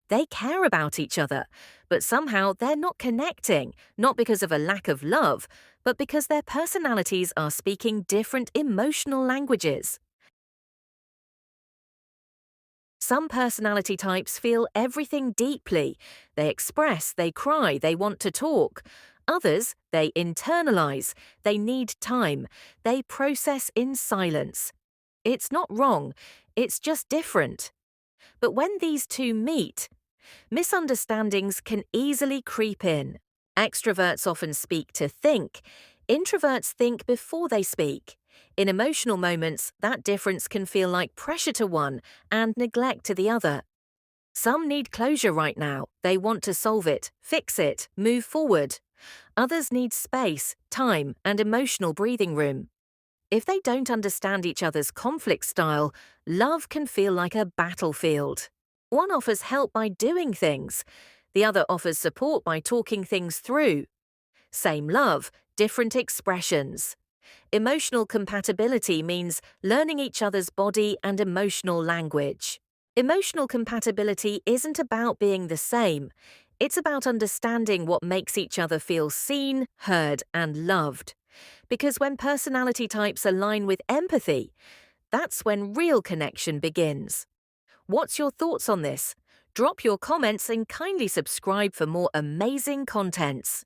They care about each other, but somehow they're not connecting, not because of a lack of love, but because their personalities are speaking different emotional languages. Some personality types feel everything deeply. They express, they cry, they want to talk. Others, they internalize, they need time, they process in silence. It's not wrong, it's just different. But when these two meet, misunderstandings can easily creep in. Extroverts often speak to think. Introverts think before they speak. In emotional moments, that difference can feel like pressure to one and neglect to the other. Some need closure right now. They want to solve it, fix it, move forward. Others need space, time, and emotional breathing room. If they don't understand each other's conflict style, love can feel like a battlefield. One offers help by doing things. The other offers support by talking things through. Same love, different expressions. Emotional compatibility means learning each other's body and emotional language. Emotional compatibility isn't about being the same. It's about understanding what makes each other feel seen, heard, and loved. Because when personality types align with empathy, that's when real connection begins. What's your thoughts on this? Drop your comments and kindly subscribe for more amazing contents.